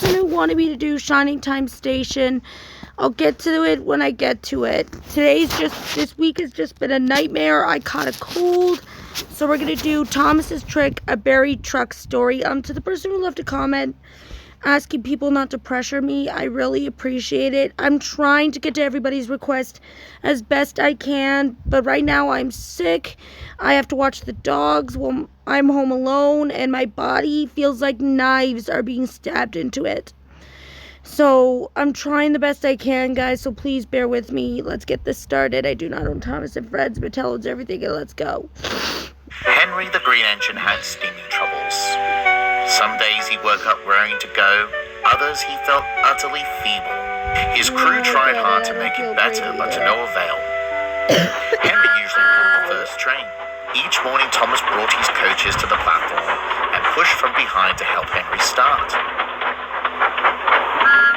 person who wanted me to do Shining Time Station. I'll get to it when I get to it. This week has just been a nightmare. I caught a cold. So we're going to do Thomas's Trick, a buried truck story. To the person who left a comment asking people not to pressure me, I really appreciate it. I'm trying to get to everybody's request as best I can, but right now I'm sick. I have to watch the dogs while I'm home alone, and my body feels like knives are being stabbed into it. So I'm trying the best I can, guys, so please bear with me. Let's get this started. I do not own Thomas and Fred's, but tell us everything, and let's go. Henry the Green Engine had steaming troubles. Some days he woke up raring to go, others he felt utterly feeble. His crew tried hard to make it better, but to no avail. Henry usually pulled the first train. Each morning Thomas brought his coaches to the platform and pushed from behind to help Henry start.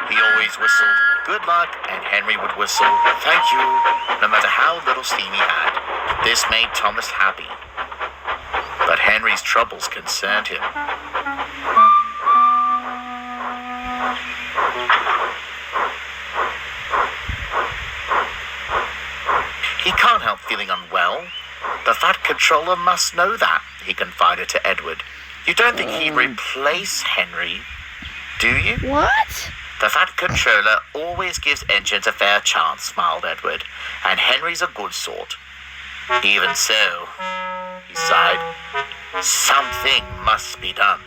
He always whistled, "Good luck," and Henry would whistle, "Thank you," no matter how little steam he had. This made Thomas happy. But Henry's troubles concerned him. He can't help feeling unwell. The Fat Controller must know that, he confided to Edward. You don't think he'd replace Henry, do you? What? The Fat Controller always gives engines a fair chance, smiled Edward, and Henry's a good sort. Even so, he sighed, something must be done.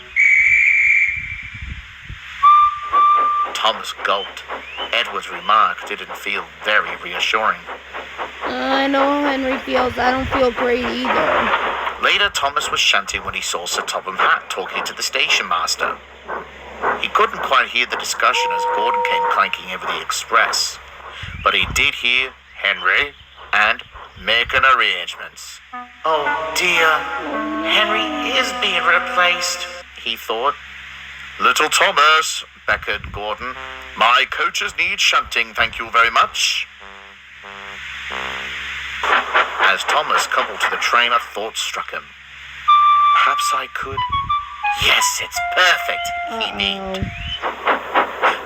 Thomas gulped. Edward's remark didn't feel very reassuring. I know how Henry feels. I don't feel great either. Later, Thomas was shunting when he saw Sir Topham Hatt talking to the station master. He couldn't quite hear the discussion as Gordon came clanking over the express, but he did hear Henry and making arrangements. Oh dear, Henry is being replaced, he thought. Little Thomas, beckoned Gordon. My coaches need shunting, thank you very much. As Thomas coupled to the train, a thought struck him. Perhaps I could... Yes, it's perfect, he beamed.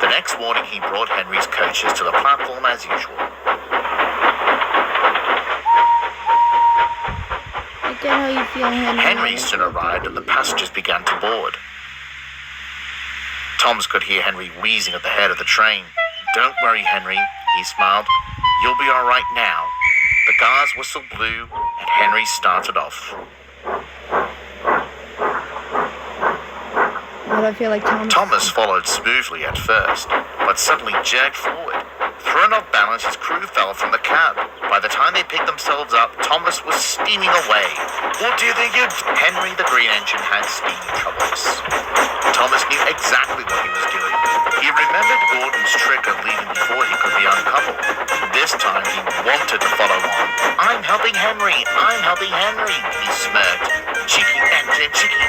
The next morning he brought Henry's coaches to the platform as usual. I get how you feel, Henry. Henry soon arrived and the passengers began to board. Thomas could hear Henry wheezing at the head of the train. Don't worry, Henry, he smiled. You'll be all right now. The car's whistle blew and Henry started off. Why do I feel like Thomas? Thomas followed smoothly at first, but suddenly jerked forward. Thrown off balance, his crew fell from the cab. By the time they picked themselves up, Thomas was steaming away. What do you think you... Henry the Green Engine had steaming troubles. Thomas knew exactly what he was doing. He remembered Gordon's trick of leaving before he could be uncoupled. This time he wanted to follow on. I'm helping Henry, he smirked. Cheeky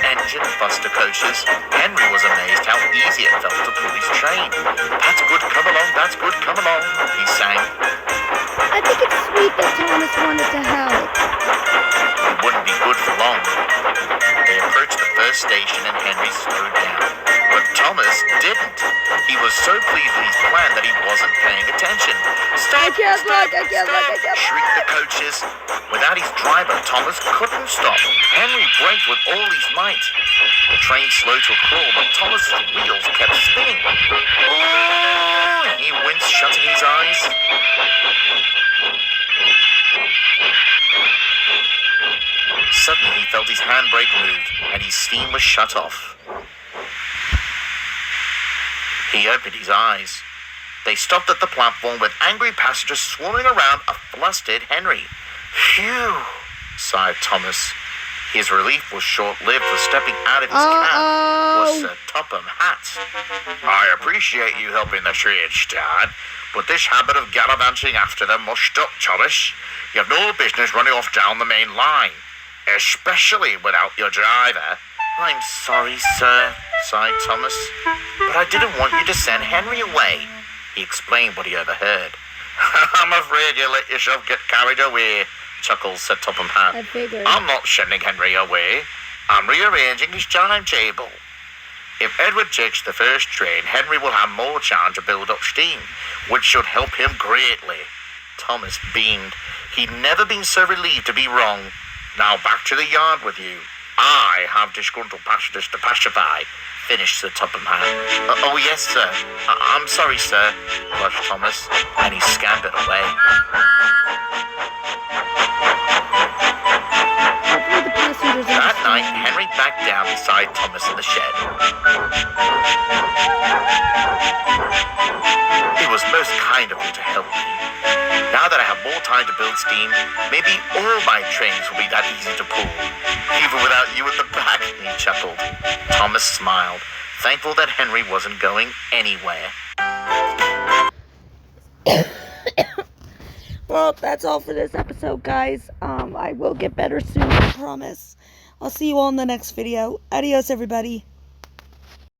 engine, Buster coaches. Henry was amazed how easy it felt to pull his train. That's good, come along, he sang. I think it's sweet that Thomas wanted to help. It wouldn't be good for long. They approached the first station and Henry slowed down. But Thomas didn't. He was so pleased with his plan that he wasn't paying attention. Stop! I can't look! Shrieked the coaches. Without his driver, Thomas couldn't stop. Henry braked with all his might. The train slowed to a crawl, but Thomas's wheels kept spinning. Oh! He winced, shutting his eyes. Suddenly he felt his handbrake moved, and his steam was shut off. He opened his eyes. They stopped at the platform with angry passengers swarming around a flustered Henry. Phew, sighed Thomas. His relief was short-lived, for stepping out of his cab was Sir Topham Hatt. I appreciate you helping the train start, but this habit of gallivanting after them must stop, Thomas. You have no business running off down the main line, especially without your driver. I'm sorry, sir, sighed Thomas, but I didn't want you to send Henry away. He explained what he overheard. I'm afraid you let yourself get carried away, chuckled Sir Topham Hatt. I figured. I'm not sending Henry away. I'm rearranging his timetable. If Edward takes the first train, Henry will have more time to build up steam, which should help him greatly. Thomas beamed. He'd never been so relieved to be wrong. Now back to the yard with you. I have disgruntled passengers to pacify, finished Sir Topham Hatt. Oh, yes, sir. I'm sorry, sir, blushed Thomas, and he scampered away. Hopefully the passengers That understand. night, Henry backed down beside Thomas in the shed. It was most kind of you to help me. Now that I have more time to build steam, maybe all my trains will be that easy to pull. Even without you at the back, he chuckled. Thomas smiled, thankful that Henry wasn't going anywhere. Well, that's all for this episode, guys. I will get better soon, I promise. I'll see you all in the next video. Adios, everybody.